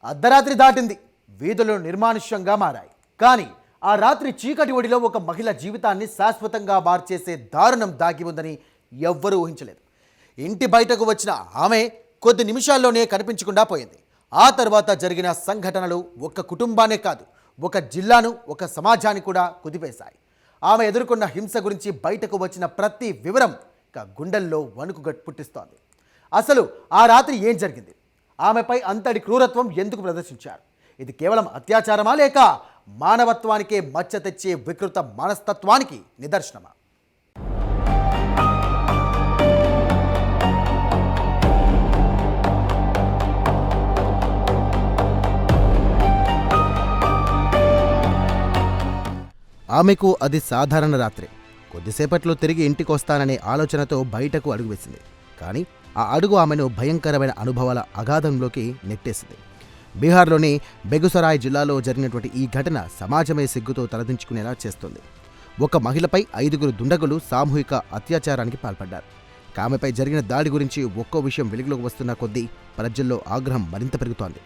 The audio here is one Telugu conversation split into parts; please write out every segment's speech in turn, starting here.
అర్ధరాత్రి దాటింది, వీధులు నిర్మానుష్యంగా మారాయి. కానీ ఆ రాత్రి చీకటి ఒడిలో ఒక మహిళ జీవితాన్ని శాశ్వతంగా మార్చేసే దారుణం దాగి ఉందని ఎవ్వరూ ఊహించలేదు. ఇంటి బయటకు వచ్చిన ఆమె కొద్ది నిమిషాల్లోనే కనిపించకుండా పోయింది. ఆ తర్వాత జరిగిన సంఘటనలు ఒక కుటుంబాన్నే కాదు, ఒక జిల్లాను, ఒక సమాజాన్ని కూడా కుదిపేశాయి. ఆమె ఎదుర్కొన్న హింస గురించి బయటకు వచ్చిన ప్రతి వివరం గుండెల్లో వణుకు పుట్టిస్తోంది. అసలు ఆ రాత్రి ఏం జరిగింది? ఆమెపై అంతటి క్రూరత్వం ఎందుకు ప్రదర్శించారు? ఇది కేవలం అత్యాచారమా, లేక మానవత్వానికే మచ్చ తెచ్చే వికృత మనస్తత్వానికి నిదర్శనమా? ఆమెకు అది సాధారణ రాత్రి. కొద్దిసేపట్లో తిరిగి ఇంటికొస్తాననే ఆలోచనతో బయటకు అడుగువేసింది. కానీ ఆ అడుగు ఆమెను భయంకరమైన అనుభవాల అగాధంలోకి నెట్టేసింది. బీహార్లోని బెగుసరాయ్ జిల్లాలో జరిగినటువంటి ఈ ఘటన సమాజమే సిగ్గుతో తలదించుకునేలా చేస్తుంది. ఒక మహిళపై 5గురు దుండగులు సామూహిక అత్యాచారానికి పాల్పడ్డారు. ఆమెపై జరిగిన దాడి గురించి ఒక్కో విషయం వెలుగులోకి వస్తున్న కొద్దీ ప్రజల్లో ఆగ్రహం మరింత పెరుగుతోంది.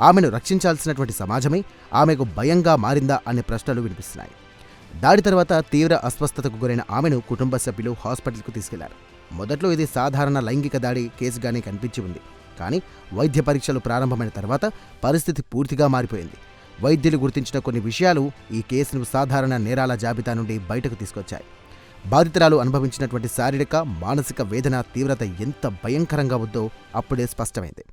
ఆమెను రక్షించాల్సినటువంటి సమాజమే ఆమెకు భయంగా మారిందా అనే ప్రశ్నలు వినిపిస్తున్నాయి. దాడి తర్వాత తీవ్ర అస్వస్థతకు గురైన ఆమెను కుటుంబ సభ్యులు హాస్పిటల్కు తీసుకెళ్లారు. మొదట్లో ఇది సాధారణ లైంగిక దాడి కేసుగానే కనిపించి ఉంది. కానీ వైద్య పరీక్షలు ప్రారంభమైన తర్వాత పరిస్థితి పూర్తిగా మారిపోయింది. వైద్యులు గుర్తించిన కొన్ని విషయాలు ఈ కేసును సాధారణ నేరాల జాబితా నుండి బయటకు తీసుకొచ్చాయి. బాధితురాలు అనుభవించినటువంటి శారీరక, మానసిక వేదన తీవ్రత ఎంత భయంకరంగా ఉందో అప్పుడే స్పష్టమైంది.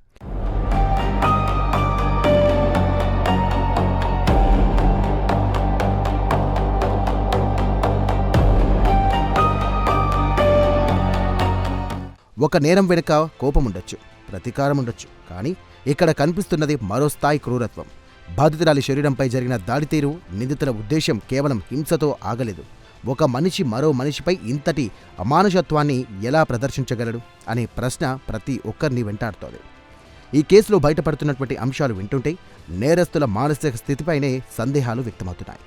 ఒక నేరం వెనుక కోపముండొచ్చు, ప్రతీకారం ఉండొచ్చు. కానీ ఇక్కడ కనిపిస్తున్నది మరో స్థాయి క్రూరత్వం. బాధితురాలి శరీరంపై జరిగిన దాడి తీరు, నిందితుల ఉద్దేశం కేవలం హింసతో ఆగలేదు. ఒక మనిషి మరో మనిషిపై ఇంతటి అమానుషత్వాన్ని ఎలా ప్రదర్శించగలడు అనే ప్రశ్న ప్రతి ఒక్కరిని వెంటాడుతోంది. ఈ కేసులో బయటపడుతున్నటువంటి అంశాలు వింటుంటే నేరస్తుల మానసిక స్థితిపైనే సందేహాలు వ్యక్తమవుతున్నాయి.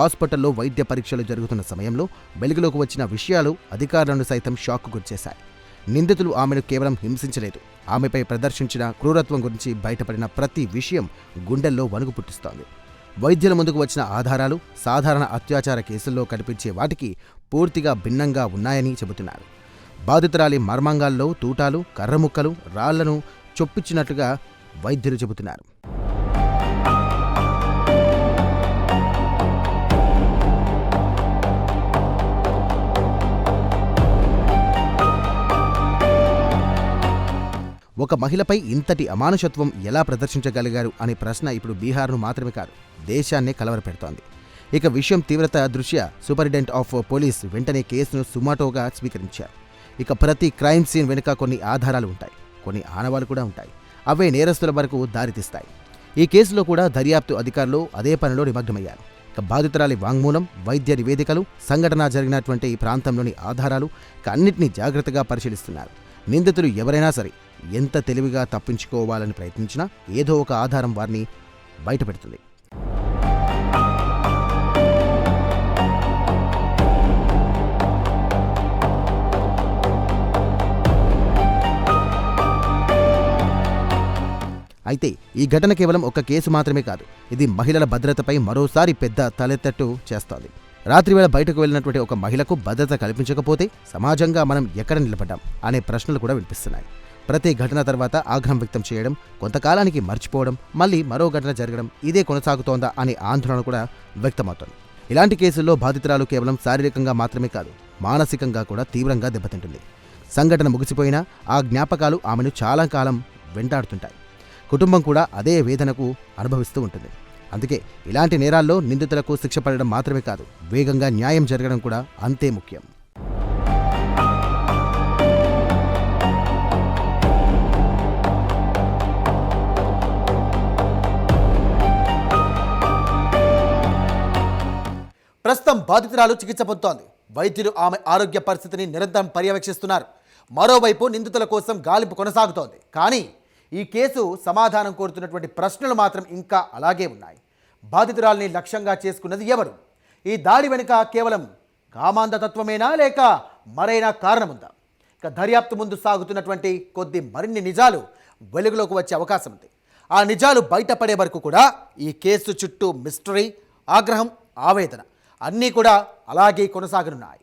హాస్పిటల్లో వైద్య పరీక్షలు జరుగుతున్న సమయంలో వెలుగులోకి వచ్చిన విషయాలు అధికారులను సైతం షాక్కు గురిచేశాయి. నిందితులు ఆమెను కేవలం హింసించలేదు, ఆమెపై ప్రదర్శించిన క్రూరత్వం గురించి బయటపడిన ప్రతి విషయం గుండెల్లో వణుకు పుట్టిస్తోంది. వైద్యుల ముందుకు వచ్చిన ఆధారాలు సాధారణ అత్యాచార కేసుల్లో కనిపించే వాటికి పూర్తిగా భిన్నంగా ఉన్నాయని చెబుతున్నారు. బాధితురాలి మర్మాంగాల్లో తూటాలు, కర్రముక్కలు, రాళ్లను చొప్పించినట్లుగా వైద్యులు చెబుతున్నారు. ఒక మహిళపై ఇంతటి అమానుషత్వం ఎలా ప్రదర్శించగలిగారు అనే ప్రశ్న ఇప్పుడు బీహార్ను మాత్రమే కాదు, దేశాన్నే కలవరపెడుతోంది. ఇక విషయం తీవ్రత దృష్ట్యా సూపరింటెండెంట్ ఆఫ్ పోలీస్ వెంటనే కేసును సుమాటోగా స్వీకరించారు. ఇక ప్రతి క్రైమ్ సీన్ వెనుక కొన్ని ఆధారాలు ఉంటాయి, కొన్ని ఆనవాలు కూడా ఉంటాయి. అవే నేరస్తుల వరకు దారితీస్తాయి. ఈ కేసులో కూడా దర్యాప్తు అధికారులు అదే పనిలో నిమగ్నమయ్యారు. ఇక బాధితురాలి వాంగ్మూలం, వైద్య నివేదికలు, సంఘటన జరిగినటువంటి ప్రాంతంలోని ఆధారాలు అన్నింటినీ జాగ్రత్తగా పరిశీలిస్తున్నారు. నిందితులు ఎవరైనా సరే ఎంత తెలివిగా తప్పించుకోవాలని ప్రయత్నించినా ఏదో ఒక ఆధారం వారిని బయటపెడుతుంది. అయితే ఈ ఘటన కేవలం ఒక కేసు మాత్రమే కాదు, ఇది మహిళల భద్రతపై మరోసారి పెద్ద తలెత్తట్టు చేస్తోంది. రాత్రివేళ బయటకు వెళ్ళినటువంటి ఒక మహిళకు భద్రత కల్పించకపోతే సమాజంగా మనం ఎక్కడ నిలబడ్డాం అనే ప్రశ్నలు కూడా వినిపిస్తున్నాయి. ప్రతి ఘటన తర్వాత ఆగ్రహం వ్యక్తం చేయడం, కొంతకాలానికి మర్చిపోవడం, మళ్ళీ మరో ఘటన జరగడం, ఇదే కొనసాగుతోందా అనే ఆందోళన కూడా వ్యక్తమవుతోంది. ఇలాంటి కేసుల్లో బాధితురాలు కేవలం శారీరకంగా మాత్రమే కాదు, మానసికంగా కూడా తీవ్రంగా దెబ్బతింటుంది. సంఘటన ముగిసిపోయినా ఆ జ్ఞాపకాలు ఆమెను చాలా కాలం వెంటాడుతుంటాయి. కుటుంబం కూడా అదే వేదనకు అనుభవిస్తూ ఉంటుంది. అందుకే ఇలాంటి నేరాల్లో నిందితులకు శిక్ష పడడం మాత్రమే కాదు, వేగంగా న్యాయం జరగడం కూడా అంతే ముఖ్యం. ప్రస్తుతం బాధితురాలు చికిత్స పొందుతోంది. వైద్యులు ఆమె ఆరోగ్య పరిస్థితిని నిరంతరం పర్యవేక్షిస్తున్నారు. మరోవైపు నిందితుల కోసం గాలింపు కొనసాగుతోంది. కానీ ఈ కేసు సమాధానం కోరుతున్నటువంటి ప్రశ్నలు మాత్రం ఇంకా అలాగే ఉన్నాయి. బాధితురాల్ని లక్ష్యంగా చేసుకున్నది ఎవరు? ఈ దాడి వెనుక కేవలం కామాంధతత్వమేనా, లేక మరైనా కారణముందా? ఇక దర్యాప్తు ముందు సాగుతున్నటువంటి మరిన్ని నిజాలు వెలుగులోకి వచ్చే అవకాశం ఉంది. ఆ నిజాలు బయటపడే వరకు కూడా ఈ కేసు చుట్టూ మిస్టరీ, ఆగ్రహం, ఆవేదన అన్నీ కూడా అలాగే కొనసాగనున్నాయి.